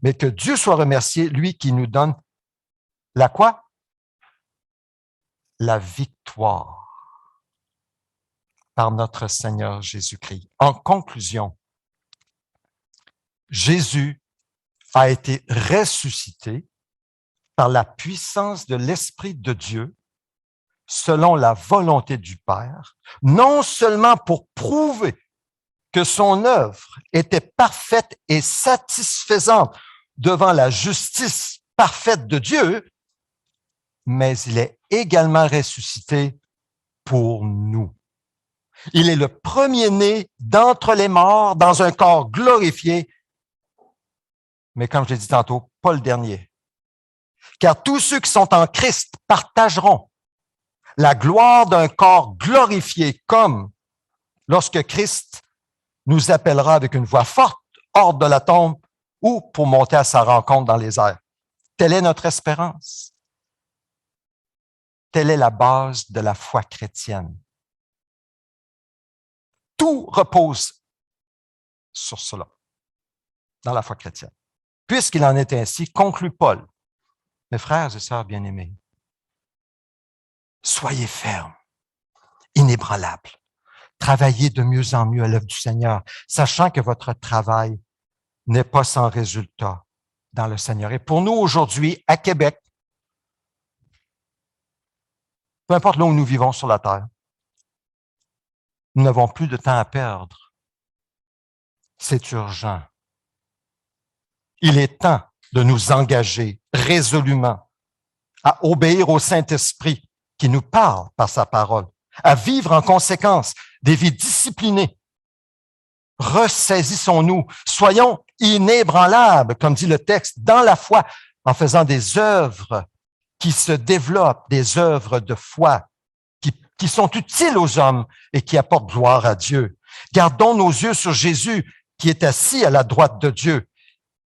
Mais que Dieu soit remercié, lui qui nous donne la quoi? La victoire par notre Seigneur Jésus-Christ. En conclusion, Jésus a été ressuscité par la puissance de l'Esprit de Dieu selon la volonté du Père, non seulement pour prouver que son œuvre était parfaite et satisfaisante devant la justice parfaite de Dieu, mais il est également ressuscité pour nous. Il est le premier-né d'entre les morts dans un corps glorifié, mais comme je l'ai dit tantôt, pas le dernier. Car tous ceux qui sont en Christ partageront la gloire d'un corps glorifié, comme lorsque Christ nous appellera avec une voix forte hors de la tombe ou pour monter à sa rencontre dans les airs. Telle est notre espérance. Telle est la base de la foi chrétienne. Tout repose sur cela, dans la foi chrétienne. Puisqu'il en est ainsi, conclut Paul. Mes frères et sœurs bien-aimés, soyez fermes, inébranlables. Travaillez de mieux en mieux à l'œuvre du Seigneur, sachant que votre travail n'est pas sans résultat dans le Seigneur. Et pour nous, aujourd'hui, à Québec, peu importe là où nous vivons sur la terre, nous n'avons plus de temps à perdre. C'est urgent. Il est temps de nous engager résolument à obéir au Saint-Esprit qui nous parle par sa parole, à vivre en conséquence des vies disciplinées. Ressaisissons-nous, soyons inébranlables, comme dit le texte, dans la foi, en faisant des œuvres qui se développent, des œuvres de foi qui sont utiles aux hommes et qui apportent gloire à Dieu. Gardons nos yeux sur Jésus qui est assis à la droite de Dieu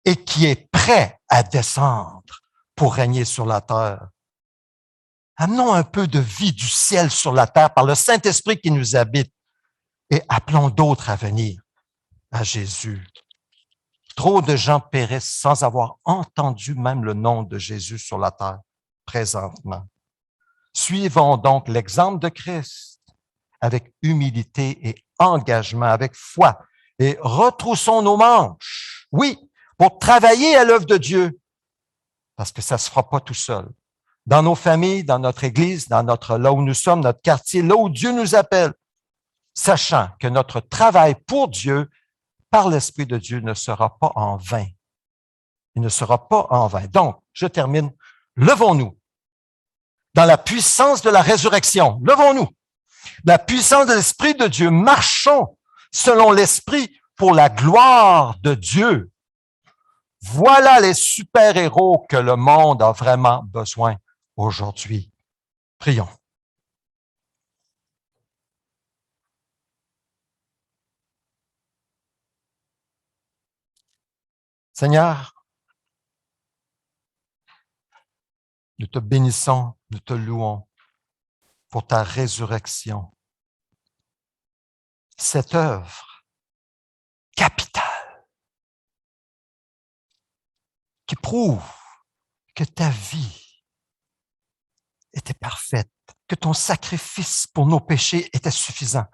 et qui est prêt à descendre pour régner sur la terre. Amenons un peu de vie du ciel sur la terre par le Saint-Esprit qui nous habite et appelons d'autres à venir à Jésus. Trop de gens périssent sans avoir entendu même le nom de Jésus sur la terre présentement. Suivons donc l'exemple de Christ avec humilité et engagement, avec foi, et retroussons nos manches. Oui, pour travailler à l'œuvre de Dieu, parce que ça ne se fera pas tout seul. Dans nos familles, dans notre église, là où nous sommes, notre quartier, là où Dieu nous appelle, sachant que notre travail pour Dieu, par l'Esprit de Dieu, ne sera pas en vain. Il ne sera pas en vain. Donc, je termine. Levons-nous. Dans la puissance de la résurrection, levons-nous. La puissance de l'Esprit de Dieu, marchons selon l'Esprit pour la gloire de Dieu. Voilà les super-héros que le monde a vraiment besoin aujourd'hui. Prions. Seigneur, nous te bénissons, nous te louons pour ta résurrection. Cette œuvre capitale qui prouve que ta vie était parfaite, que ton sacrifice pour nos péchés était suffisant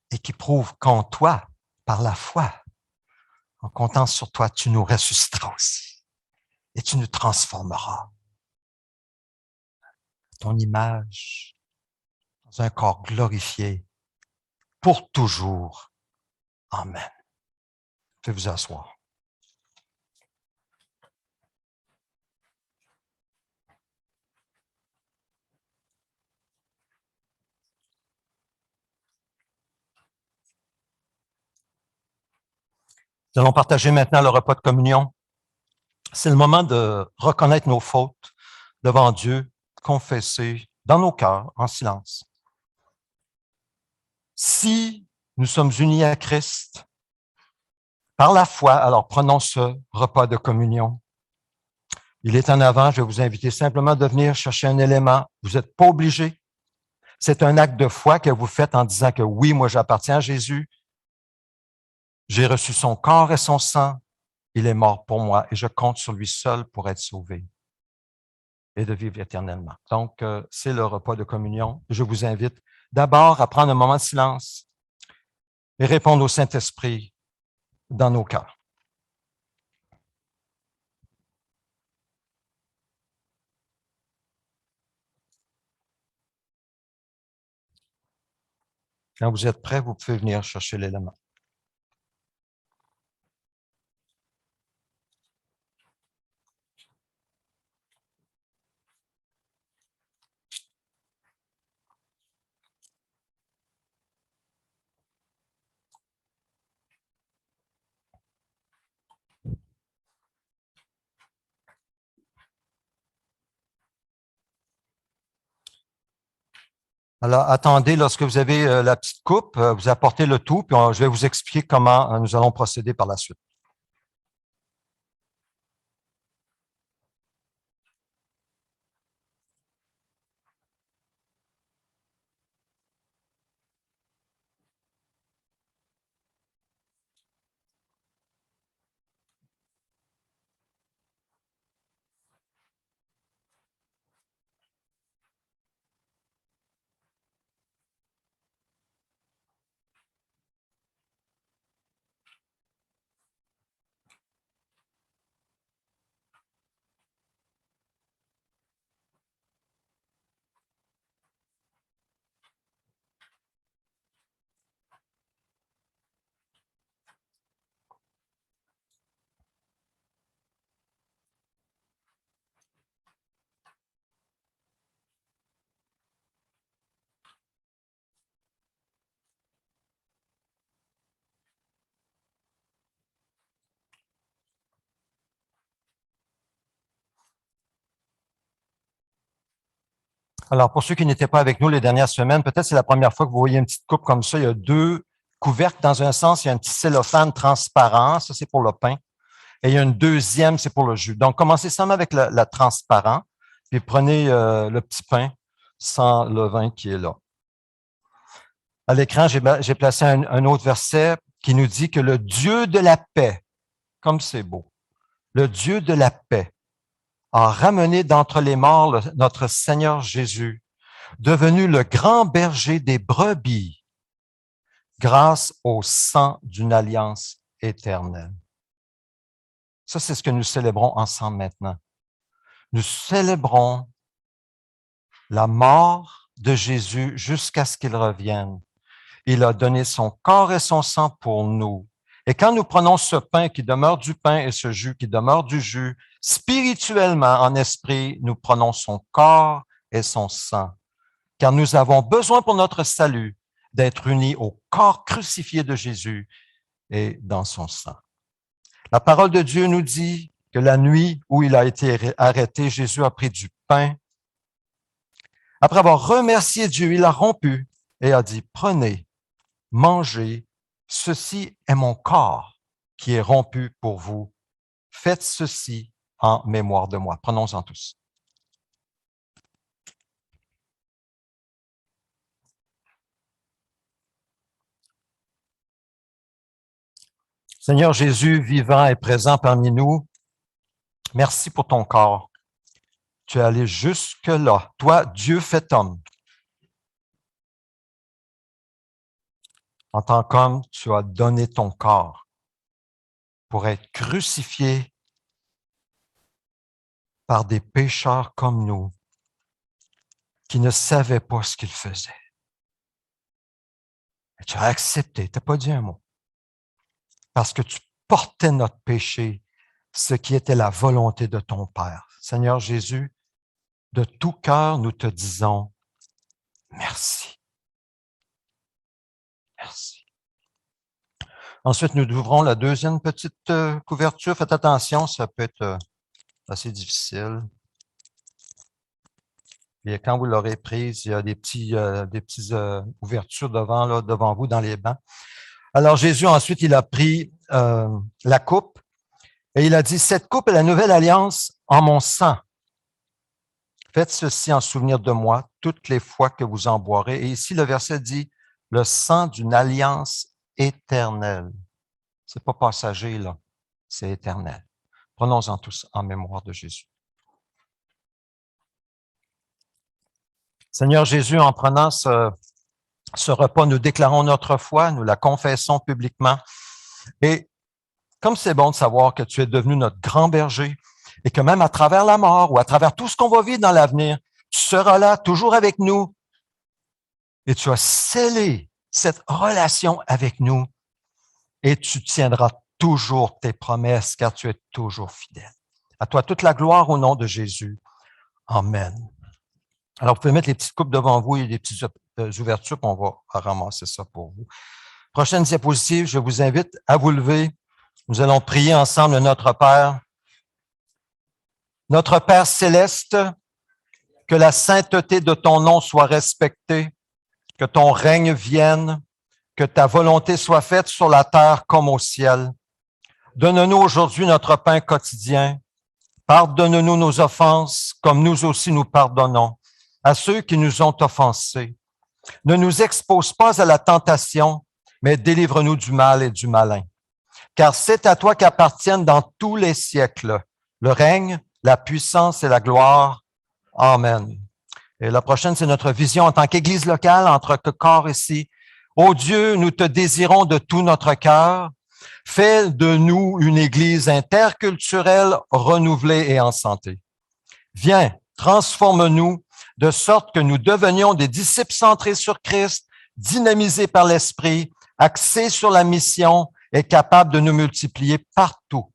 et qui prouve qu'en toi, par la foi, en comptant sur toi, tu nous ressusciteras aussi et tu nous transformeras. Ton image dans un corps glorifié pour toujours. Amen. Je vais vous asseoir. Nous allons partager maintenant le repas de communion. C'est le moment de reconnaître nos fautes devant Dieu, confesser dans nos cœurs, en silence. Si nous sommes unis à Christ par la foi, alors prenons ce repas de communion. Il est en avant, je vais vous inviter simplement de venir chercher un élément. Vous n'êtes pas obligé. C'est un acte de foi que vous faites en disant que oui, moi j'appartiens à Jésus. J'ai reçu son corps et son sang. Il est mort pour moi et je compte sur lui seul pour être sauvé et de vivre éternellement. Donc, c'est le repas de communion. Je vous invite d'abord à prendre un moment de silence et répondre au Saint-Esprit dans nos cœurs. Quand vous êtes prêts, vous pouvez venir chercher l'élément. Alors, attendez, lorsque vous avez la petite coupe, vous apportez le tout, puis je vais vous expliquer comment nous allons procéder par la suite. Alors, pour ceux qui n'étaient pas avec nous les dernières semaines, peut-être c'est la première fois que vous voyez une petite coupe comme ça. Il y a deux couvercles dans un sens. Il y a un petit cellophane transparent. Ça, c'est pour le pain. Et il y a une deuxième, c'est pour le jus. Donc, commencez seulement avec le transparent. Puis prenez le petit pain sans levain qui est là. À l'écran, j'ai placé un autre verset qui nous dit que le Dieu de la paix, comme c'est beau, le Dieu de la paix a ramené d'entre les morts notre Seigneur Jésus, devenu le grand berger des brebis, grâce au sang d'une alliance éternelle. Ça, c'est ce que nous célébrons ensemble maintenant. Nous célébrons la mort de Jésus jusqu'à ce qu'il revienne. Il a donné son corps et son sang pour nous. Et quand nous prenons ce pain qui demeure du pain et ce jus qui demeure du jus, spirituellement, en esprit, nous prenons son corps et son sang. Car nous avons besoin pour notre salut d'être unis au corps crucifié de Jésus et dans son sang. La parole de Dieu nous dit que la nuit où il a été arrêté, Jésus a pris du pain. Après avoir remercié Dieu, il a rompu et a dit, prenez, mangez, ceci est mon corps qui est rompu pour vous. Faites ceci en mémoire de moi. Prenons-en tous. Seigneur Jésus, vivant et présent parmi nous, merci pour ton corps. Tu es allé jusque-là. Toi, Dieu fait homme. En tant qu'homme, tu as donné ton corps pour être crucifié par des pécheurs comme nous qui ne savaient pas ce qu'ils faisaient. Et tu as accepté, tu n'as pas dit un mot, parce que tu portais notre péché, ce qui était la volonté de ton Père. Seigneur Jésus, de tout cœur, nous te disons merci. Merci. Ensuite, nous ouvrons la deuxième petite couverture. Faites attention, ça peut être assez difficile. Et quand vous l'aurez prise, il y a des petites ouvertures devant vous dans les bancs. Alors Jésus, ensuite, il a pris la coupe et il a dit, cette coupe est la nouvelle alliance en mon sang. Faites ceci en souvenir de moi toutes les fois que vous en boirez. Et ici, le verset dit, le sang d'une alliance éternelle. C'est pas passager, là. C'est éternel. Prenons-en tous en mémoire de Jésus. Seigneur Jésus, en prenant ce repas, nous déclarons notre foi, nous la confessons publiquement. Et comme c'est bon de savoir que tu es devenu notre grand berger et que même à travers la mort ou à travers tout ce qu'on va vivre dans l'avenir, tu seras là, toujours avec nous. Et tu as scellé cette relation avec nous et tu tiendras toujours tes promesses car tu es toujours fidèle. À toi toute la gloire au nom de Jésus. Amen. Alors, vous pouvez mettre les petites coupes devant vous et les petites ouvertures, puis on va ramasser ça pour vous. Prochaine diapositive, je vous invite à vous lever. Nous allons prier ensemble notre Père. Notre Père céleste, que la sainteté de ton nom soit respectée, que ton règne vienne, que ta volonté soit faite sur la terre comme au ciel. Donne-nous aujourd'hui notre pain quotidien. Pardonne-nous nos offenses, comme nous aussi nous pardonnons à ceux qui nous ont offensés. Ne nous expose pas à la tentation, mais délivre-nous du mal et du malin. Car c'est à toi qu'appartiennent dans tous les siècles le règne, la puissance et la gloire. Amen. Et la prochaine, c'est notre vision en tant qu'Église locale, entre corps ici. Ô Dieu, nous te désirons de tout notre cœur. Fais de nous une Église interculturelle, renouvelée et en santé. Viens, transforme-nous de sorte que nous devenions des disciples centrés sur Christ, dynamisés par l'Esprit, axés sur la mission et capables de nous multiplier partout.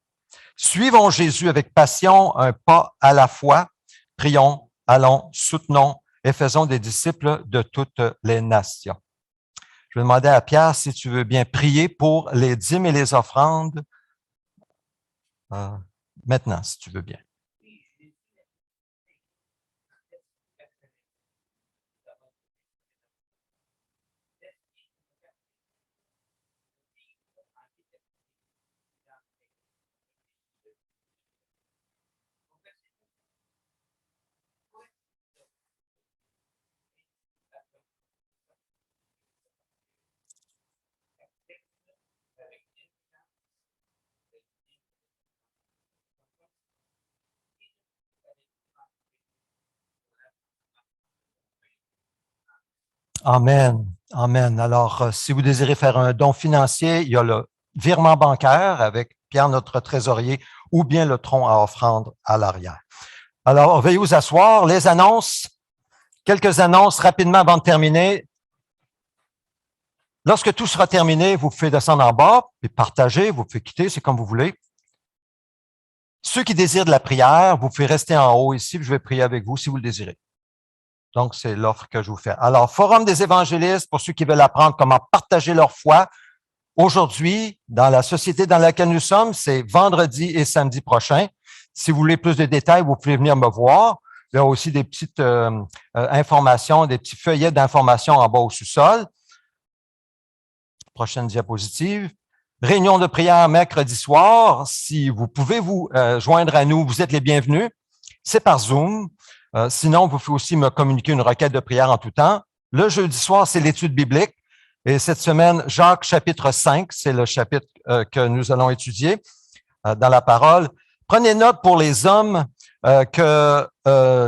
Suivons Jésus avec passion, un pas à la fois. Prions, allons, soutenons et faisons des disciples de toutes les nations. Je vais demander à Pierre si tu veux bien prier pour les dîmes et les offrandes. Maintenant, si tu veux bien. Amen. Amen. Alors, si vous désirez faire un don financier, il y a le virement bancaire avec Pierre, notre trésorier, ou bien le tronc à offrande à l'arrière. Alors, veuillez vous asseoir. Les annonces, quelques annonces rapidement avant de terminer. Lorsque tout sera terminé, vous pouvez descendre en bas et partager, vous pouvez quitter, c'est comme vous voulez. Ceux qui désirent de la prière, vous pouvez rester en haut ici, je vais prier avec vous si vous le désirez. Donc, c'est l'offre que je vous fais. Alors, Forum des évangélistes, pour ceux qui veulent apprendre comment partager leur foi, aujourd'hui, dans la société dans laquelle nous sommes, c'est vendredi et samedi prochain. Si vous voulez plus de détails, vous pouvez venir me voir. Il y a aussi des petites informations, des petits feuillets d'informations en bas au sous-sol. Prochaine diapositive. Réunion de prière mercredi soir. Si vous pouvez vous joindre à nous, vous êtes les bienvenus. C'est par Zoom. Sinon, vous pouvez aussi me communiquer une requête de prière en tout temps. Le jeudi soir, c'est l'étude biblique. Et cette semaine, Jacques chapitre 5, c'est le chapitre que nous allons étudier dans la parole. Prenez note pour les hommes que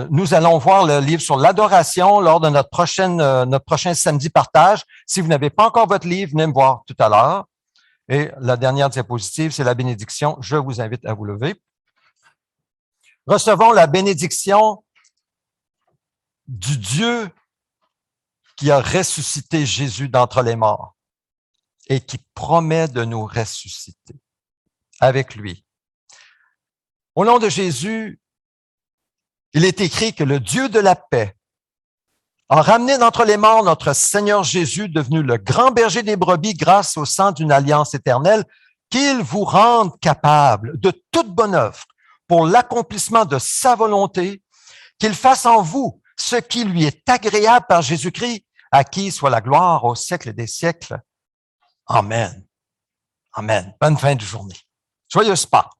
nous allons voir le livre sur l'adoration lors de notre prochain samedi partage. Si vous n'avez pas encore votre livre, venez me voir tout à l'heure. Et la dernière diapositive, c'est la bénédiction. Je vous invite à vous lever. Recevons la bénédiction du Dieu qui a ressuscité Jésus d'entre les morts et qui promet de nous ressusciter avec lui. Au nom de Jésus, il est écrit que le Dieu de la paix a ramené d'entre les morts notre Seigneur Jésus, devenu le grand berger des brebis grâce au sang d'une alliance éternelle, qu'il vous rende capable de toute bonne œuvre pour l'accomplissement de sa volonté, qu'il fasse en vous ce qui lui est agréable par Jésus-Christ, à qui soit la gloire au siècle des siècles. Amen. Amen. Bonne fin de journée. Joyeuse Pâques.